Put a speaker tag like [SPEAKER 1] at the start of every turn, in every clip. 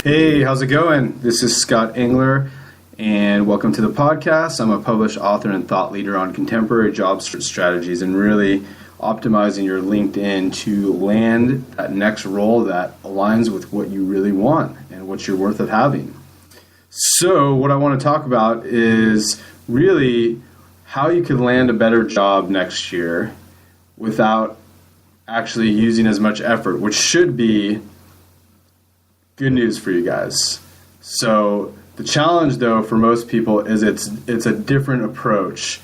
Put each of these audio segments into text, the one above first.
[SPEAKER 1] Hey, how's it going? This is Scott Engler, and welcome to the podcast. I'm a published author and thought leader on contemporary job strategies and really optimizing your LinkedIn to land that next role that aligns with what you really want and what you're worth of having. So what I want to talk about is really how you can land a better job next year without actually using as much effort, which should be good news for you guys. So the challenge, though, for most people is it's a different approach.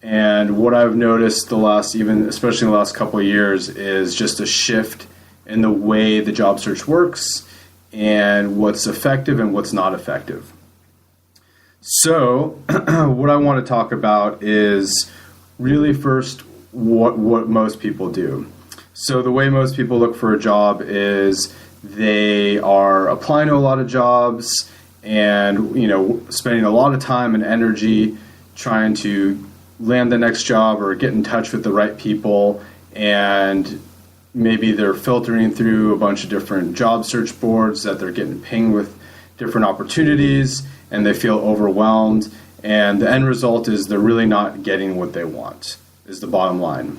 [SPEAKER 1] And what I've noticed especially in the last couple of years, is just a shift in the way the job search works and what's effective and what's not effective. So what I want to talk about is really first what most people do. So the way most people look for a job is they are applying to a lot of jobs and, spending a lot of time and energy trying to land the next job or get in touch with the right people. And maybe they're filtering through a bunch of different job search boards that they're getting pinged with different opportunities, and they feel overwhelmed. And the end result is they're really not getting what they want, is the bottom line.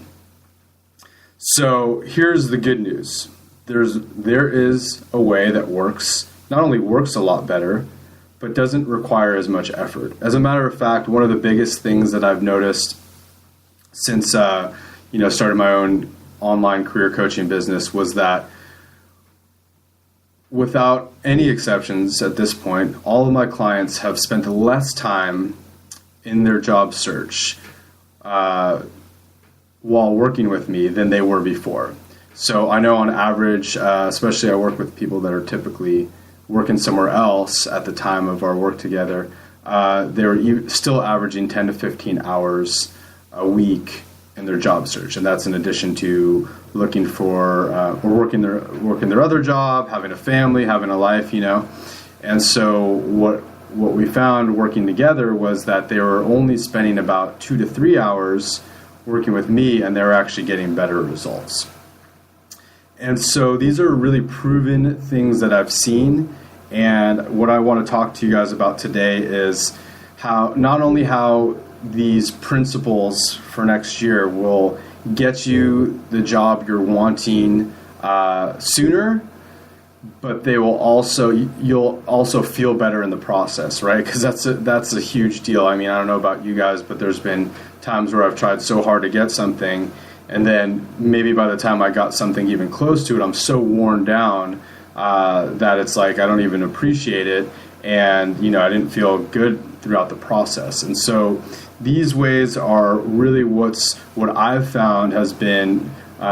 [SPEAKER 1] So here's the good news. There is a way that not only works a lot better, but doesn't require as much effort. As a matter of fact, one of the biggest things that I've noticed since started my own online career coaching business was that, without any exceptions at this point, all of my clients have spent less time in their job search while working with me than they were before. So I know on average, especially I work with people that are typically working somewhere else at the time of our work together, they're still averaging 10 to 15 hours a week in their job search. And that's in addition to looking for or working their other job, having a family, having a life, And so what we found working together was that they were only spending about 2 to 3 hours working with me, and they were actually getting better results. And so these are really proven things that I've seen. And what I want to talk to you guys about today is not only how these principles for next year will get you the job you're wanting sooner, but you'll also feel better in the process, right? Because that's a huge deal. I mean, I don't know about you guys, but there's been times where I've tried so hard to get something, and then maybe by the time I got something even close to it, I'm so worn down that it's like I don't even appreciate it, and I didn't feel good throughout the process. And so these ways are really what I've found has been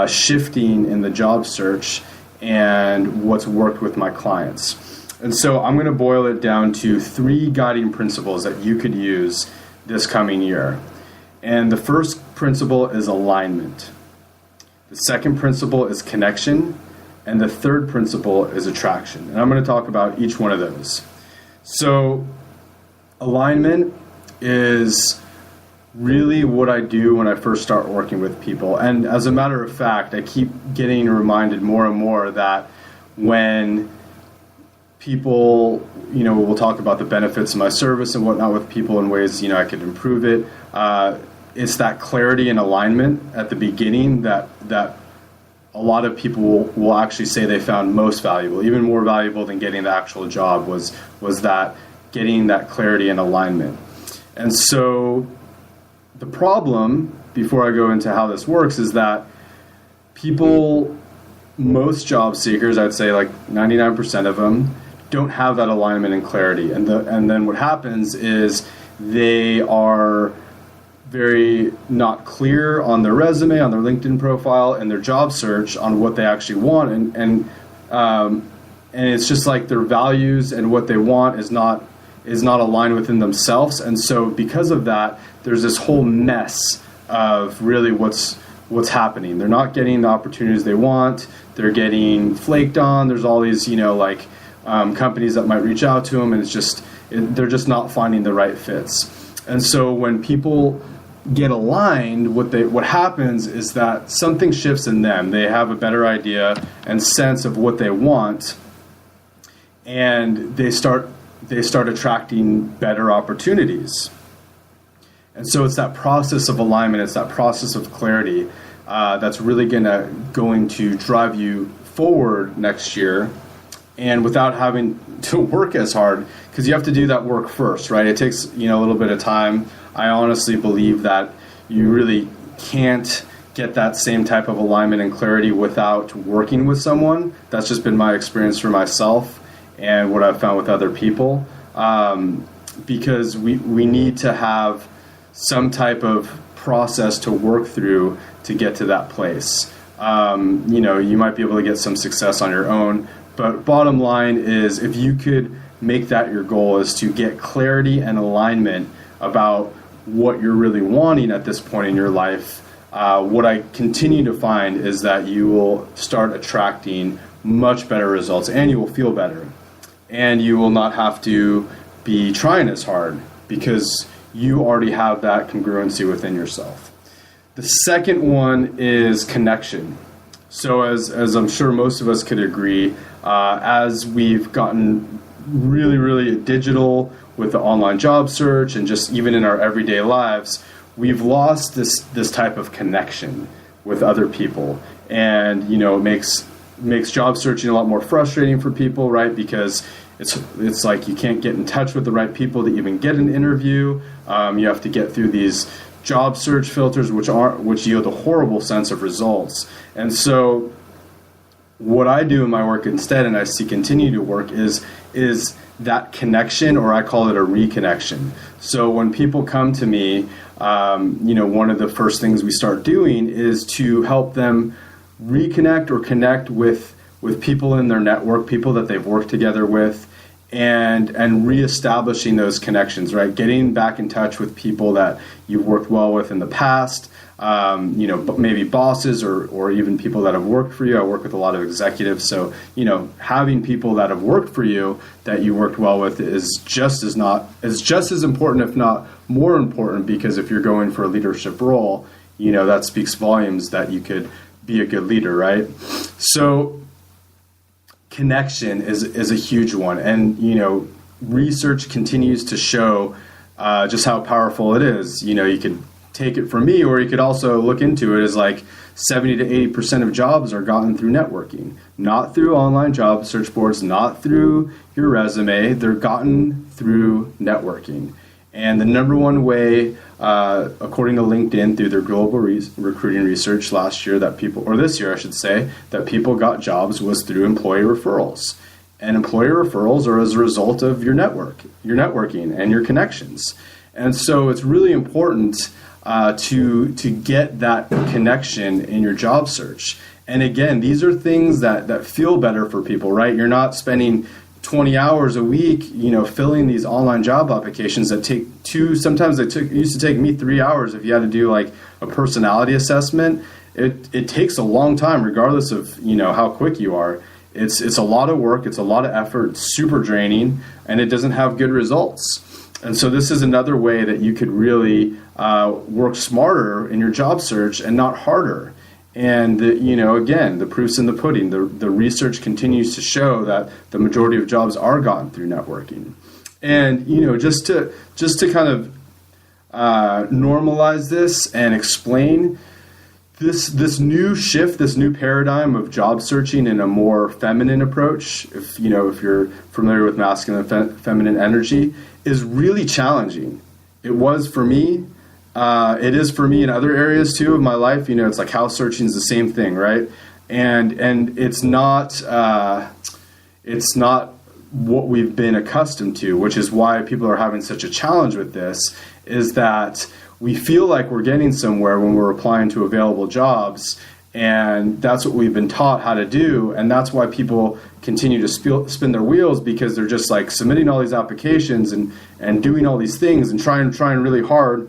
[SPEAKER 1] shifting in the job search and what's worked with my clients. And so I'm going to boil it down to 3 guiding principles that you could use this coming year. And the first principle is alignment. The second principle is connection. And the third principle is attraction. And I'm going to talk about each one of those. So alignment is really what I do when I first start working with people. And as a matter of fact, I keep getting reminded more and more that when people, we'll talk about the benefits of my service and whatnot with people in ways, I could improve it. It's that clarity and alignment at the beginning that a lot of people will actually say they found most valuable, even more valuable than getting the actual job was that getting that clarity and alignment. And so the problem, before I go into how this works, is that most job seekers, I'd say like 99% of them, don't have that alignment and clarity. And then what happens is they are very not clear on their resume, on their LinkedIn profile, and their job search on what they actually want, and it's just like their values and what they want is not aligned within themselves. And so because of that, there's this whole mess of really what's happening. They're not getting the opportunities they want. They're getting flaked on. There's all these companies that might reach out to them, and they're just not finding the right fits. And so when people get aligned, what happens is that something shifts in them. They have a better idea and sense of what they want, and they start attracting better opportunities. And so it's that process of alignment, it's that process of clarity that's really going to drive you forward next year, and without having to work as hard, because you have to do that work first, right? It takes a little bit of time. I honestly believe that you really can't get that same type of alignment and clarity without working with someone. That's just been my experience for myself and what I've found with other people, because we need to have some type of process to work through to get to that place. You might be able to get some success on your own, but bottom line is, if you could make that your goal, is to get clarity and alignment about what you're really wanting at this point in your life, what I continue to find is that you will start attracting much better results, and you will feel better, and you will not have to be trying as hard because you already have that congruency within yourself. The second one is connection. So as I'm sure most of us could agree, as we've gotten really, really digital with the online job search and just even in our everyday lives, we've lost this type of connection with other people. And, it makes job searching a lot more frustrating for people, right? Because it's like you can't get in touch with the right people to even get an interview. You have to get through these job search filters, which yield a horrible sense of results. And so what I do in my work instead, and I see continue to work, is that connection, or I call it a reconnection. So when people come to me, one of the first things we start doing is to help them reconnect or connect with people in their network, people that they've worked together with, and reestablishing those connections, right? Getting back in touch with people that you've worked well with in the past, maybe bosses or even people that have worked for you. I work with a lot of executives, so having people that have worked for you that you worked well with is just as important, if not more important, because if you're going for a leadership role, that speaks volumes that you could be a good leader, right? So connection is a huge one, and research continues to show just how powerful it is. You could take it from me, or you could also look into it as like 70 to 80% of jobs are gotten through networking, not through online job search boards, not through your resume. They're gotten through networking. And the number one way, according to LinkedIn, through their global recruiting research this year, that people got jobs was through employee referrals. And employee referrals are as a result of your networking and your connections. And so it's really important to get that connection in your job search. And again, these are things that feel better for people, right? You're not spending 20 hours a week, filling these online job applications that take sometimes it used to take me 3 hours if you had to do like a personality assessment. It takes a long time, regardless of, how quick you are. It's a lot of work, it's a lot of effort, it's super draining, and it doesn't have good results. And so this is another way that you could really work smarter in your job search and not harder. And, again, the proof's in the pudding. The research continues to show that the majority of jobs are gotten through networking. And, just to kind of normalize this and explain this new shift, this new paradigm of job searching in a more feminine approach, if you're familiar with masculine and feminine energy, is really challenging. It was for me. It is for me in other areas too of my life. It's like house searching is the same thing, right? And it's not what we've been accustomed to, which is why people are having such a challenge with this, is that we feel like we're getting somewhere when we're applying to available jobs, and that's what we've been taught how to do, and that's why people continue to spin their wheels, because they're just like submitting all these applications and doing all these things and trying really hard,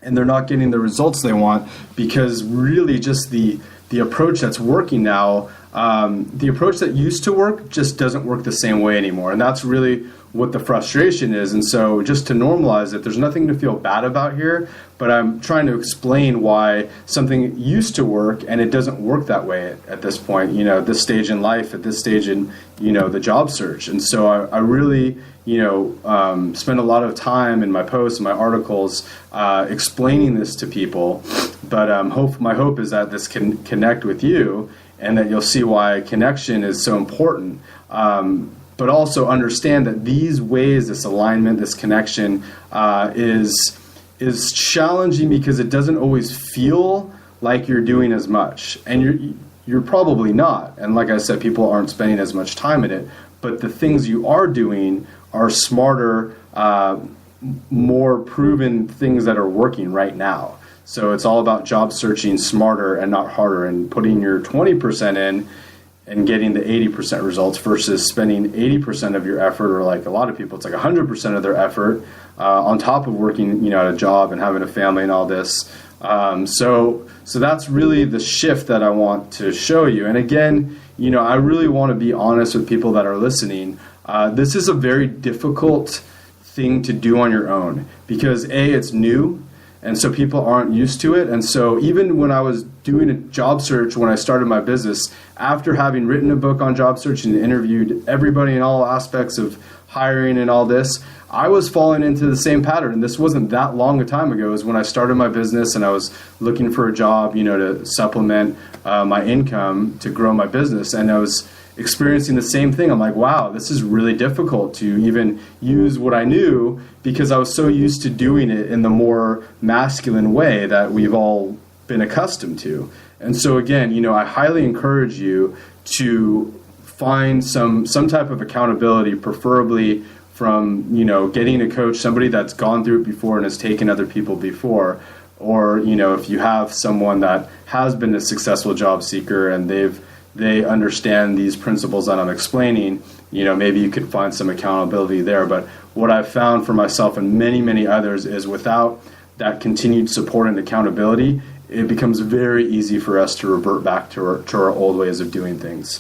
[SPEAKER 1] and they're not getting the results they want, because really just the approach that's working now the approach that used to work just doesn't work the same way anymore. And that's really what the frustration is. And so just to normalize it, there's nothing to feel bad about here, but I'm trying to explain why something used to work and it doesn't work that way at this point, at this stage in life, at this stage in, the job search. And so I really, spend a lot of time in my posts and my articles explaining this to people. But my hope is that this can connect with you and that you'll see why connection is so important. But also understand that these ways, this alignment, this connection is challenging because it doesn't always feel like you're doing as much. And you're probably not. And like I said, people aren't spending as much time in it. But the things you are doing are smarter, more proven things that are working right now. So it's all about job searching smarter and not harder, and putting your 20% in and getting the 80% results versus spending 80% of your effort, or like a lot of people, it's like 100% of their effort on top of working, at a job and having a family and all this. So that's really the shift that I want to show you. And again, I really want to be honest with people that are listening. This is a very difficult thing to do on your own because it's new. And so people aren't used to it. And so even when I was doing a job search, when I started my business, after having written a book on job search and interviewed everybody in all aspects of hiring and all this, I was falling into the same pattern. And this wasn't that long a time ago. It was when I started my business and I was looking for a job, to supplement my income to grow my business. And I was experiencing the same thing. I'm like, wow, this is really difficult to even use what I knew because I was so used to doing it in the more masculine way that we've all been accustomed to. And so again, I highly encourage you to find some type of accountability, preferably from, getting a coach, somebody that's gone through it before and has taken other people before. Or, if you have someone that has been a successful job seeker and they understand these principles that I'm explaining, maybe you could find some accountability there. But what I've found for myself and many, many others is without that continued support and accountability, it becomes very easy for us to revert back to our old ways of doing things.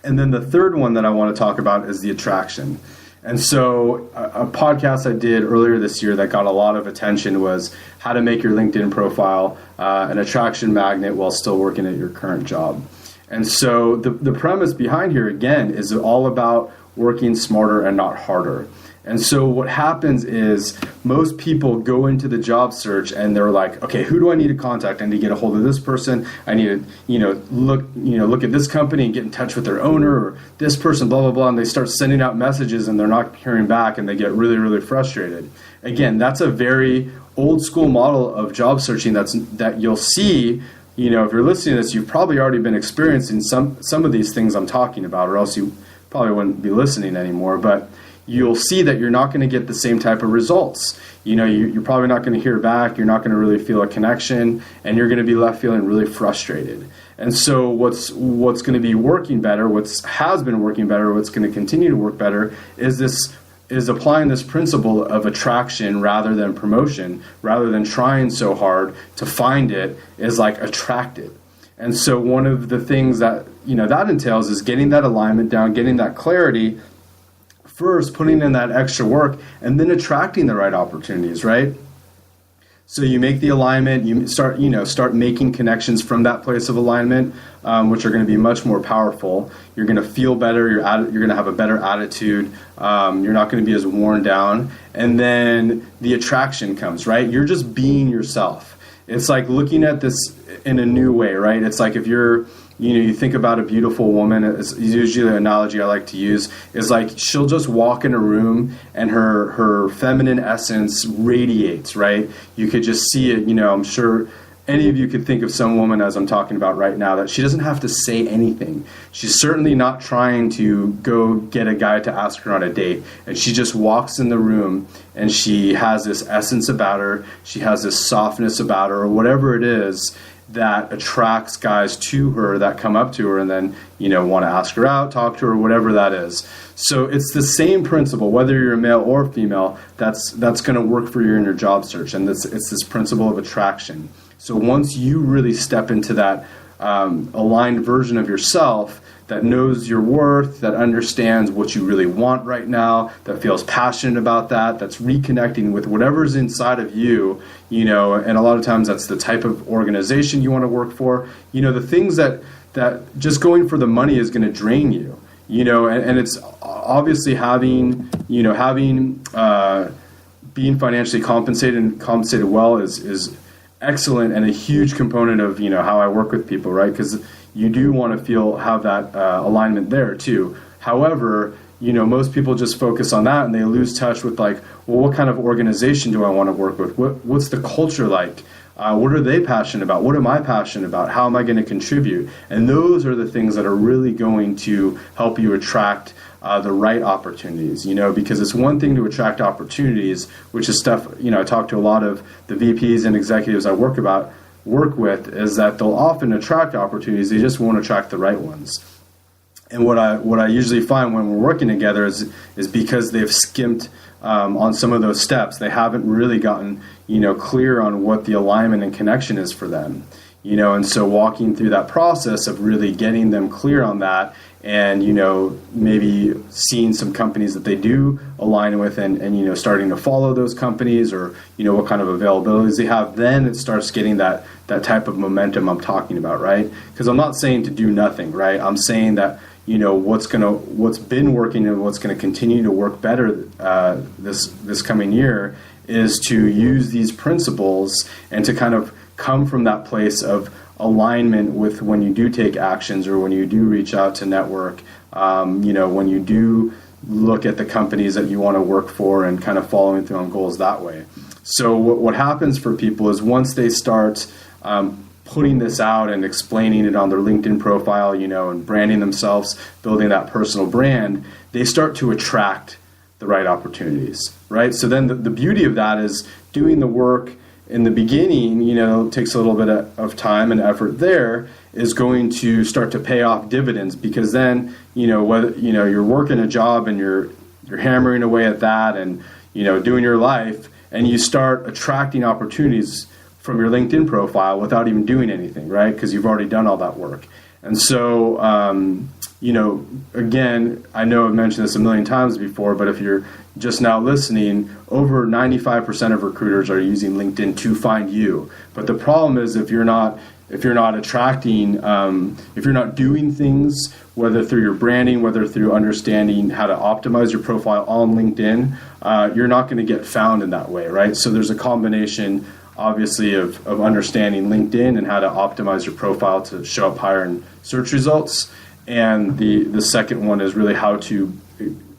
[SPEAKER 1] And then the third one that I want to talk about is the attraction. And so a podcast I did earlier this year that got a lot of attention was how to make your LinkedIn profile an attraction magnet while still working at your current job. And so the premise behind here, again, is all about working smarter and not harder. And so what happens is most people go into the job search and they're like, okay, who do I need to contact? I need to get a hold of this person. I need to, look at this company and get in touch with their owner, or this person, blah, blah, blah. And they start sending out messages and they're not hearing back and they get really, really frustrated. Again, that's a very old school model of job searching that you'll see. If you're listening to this, you've probably already been experiencing some of these things I'm talking about, or else you probably wouldn't be listening anymore. But you'll see that you're not going to get the same type of results. You're probably not going to hear back. You're not going to really feel a connection, and you're going to be left feeling really frustrated. And so what's going to be working better, has been working better, what's going to continue to work better is applying this principle of attraction rather than promotion, rather than trying so hard to find it, is like attract it. And so one of the things that that entails is getting that alignment down, getting that clarity, first putting in that extra work, and then attracting the right opportunities, right? So you make the alignment, you start making connections from that place of alignment, which are going to be much more powerful. You're going to feel better. You're going to have a better attitude. You're not going to be as worn down. And then the attraction comes, right? You're just being yourself. It's like looking at this in a new way, right? It's like if you're you think about a beautiful woman, it's usually the analogy I like to use is like she'll just walk in a room and her feminine essence radiates, right? You could just see it, I'm sure any of you could think of some woman as I'm talking about right now that she doesn't have to say anything. She's certainly not trying to go get a guy to ask her on a date. And she just walks in the room and she has this essence about her. She has this softness about her, or whatever it is that attracts guys to her that come up to her and then, want to ask her out, talk to her, whatever that is. So it's the same principle, whether you're a male or female, that's going to work for you in your job search. And it's this principle of attraction. So once you really step into that aligned version of yourself that knows your worth, that understands what you really want right now, that feels passionate about that, that's reconnecting with whatever's inside of you, and a lot of times that's the type of organization you want to work for. The things that just going for the money is going to drain you, and it's obviously being financially compensated and compensated well is excellent and a huge component of how I work with people, right? Because you do want to have that alignment there too. However, most people just focus on that and they lose touch with what kind of organization do I want to work with? What's the culture like? What are they passionate about? What am I passionate about? How am I going to contribute? And those are the things that are really going to help you attract the right opportunities, because it's one thing to attract opportunities, which is stuff, I talk to a lot of the VPs and executives I work with, is that they'll often attract opportunities, they just won't attract the right ones. And what I usually find when we're working together is because they've skimped on some of those steps, they haven't really gotten, clear on what the alignment and connection is for them. And so walking through that process of really getting them clear on that and, maybe seeing some companies that they do align with and starting to follow those companies or, what kind of availabilities they have, then it starts getting that type of momentum I'm talking about, right? Because I'm not saying to do nothing, right? I'm saying that, what's been working and what's going to continue to work better this coming year is to use these principles and to kind of come from that place of alignment with when you do take actions or when you do reach out to network, when you do look at the companies that you want to work for and kind of following through on goals that way. So what happens for people is once they start putting this out and explaining it on their LinkedIn profile, and branding themselves, building that personal brand, they start to attract the right opportunities, right? So then the beauty of that is doing the work in the beginning, takes a little bit of time and effort there, is going to start to pay off dividends, because then, whether, you're working a job and you're hammering away at that and, doing your life, and you start attracting opportunities from your LinkedIn profile without even doing anything, right? Because you've already done all that work. And so, again, I know I've mentioned this a million times before, but if you're just now listening, over 95% of recruiters are using LinkedIn to find you. But the problem is if you're not attracting, if you're not doing things, whether through your branding, whether through understanding how to optimize your profile on LinkedIn, you're not going to get found in that way, right? So there's a combination, obviously, of understanding LinkedIn and how to optimize your profile to show up higher in search results. And the second one is really how to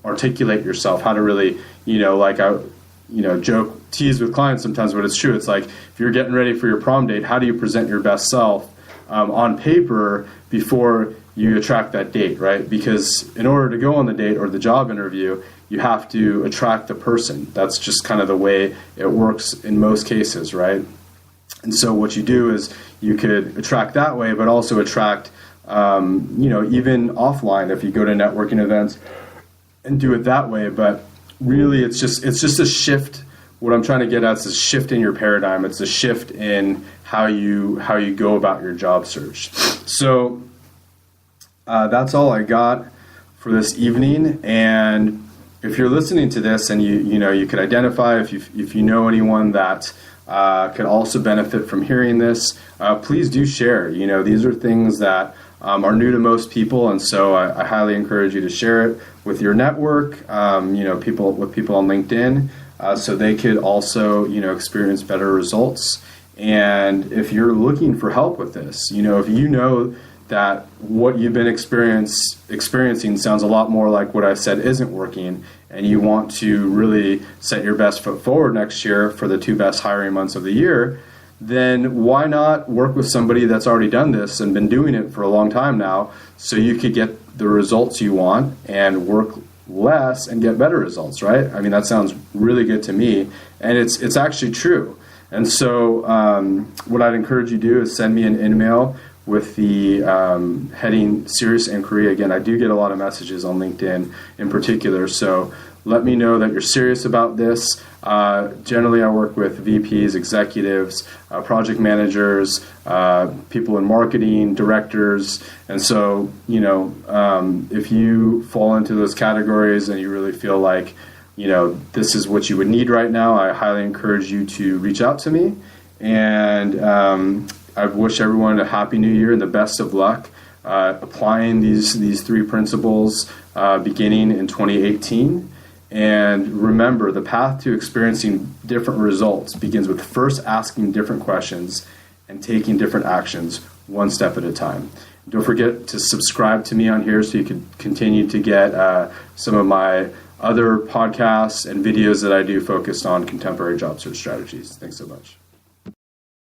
[SPEAKER 1] articulate yourself, how to really, tease with clients sometimes, but it's true. It's like if you're getting ready for your prom date, how do you present your best self on paper before you attract that date, right? Because in order to go on the date or the job interview, you have to attract the person. That's just kind of the way it works in most cases, right? And so what you do is you could attract that way, but also attract, even offline if you go to networking events and do it that way. But really, it's just a shift. What I'm trying to get at is a shift in your paradigm. It's a shift in how you go about your job search. So that's all I got for this evening. And if you're listening to this and you could identify if you know anyone that could also benefit from hearing this, please do share. These are things that are new to most people, and so I highly encourage you to share it with your network, people on LinkedIn, so they could also, experience better results. And if you're looking for help with this, if you know that what you've been experiencing sounds a lot more like what I said isn't working, and you want to really set your best foot forward next year for the 2 best hiring months of the year, then why not work with somebody that's already done this and been doing it for a long time now, so you could get the results you want and work less and get better results, right? I mean, that sounds really good to me, and it's actually true. And so what I'd encourage you to do is send me an email with the heading Serious Inquiry. Again, I do get a lot of messages on LinkedIn in particular, so let me know that you're serious about this. Generally, I work with VPs, executives, project managers, people in marketing, directors, and so, if you fall into those categories and you really feel like, this is what you would need right now, I highly encourage you to reach out to me. And I wish everyone a happy new year and the best of luck applying these three principles beginning in 2018. And remember, the path to experiencing different results begins with first asking different questions and taking different actions one step at a time. Don't forget to subscribe to me on here so you can continue to get some of my other podcasts and videos that I do focused on contemporary job search strategies. Thanks so much.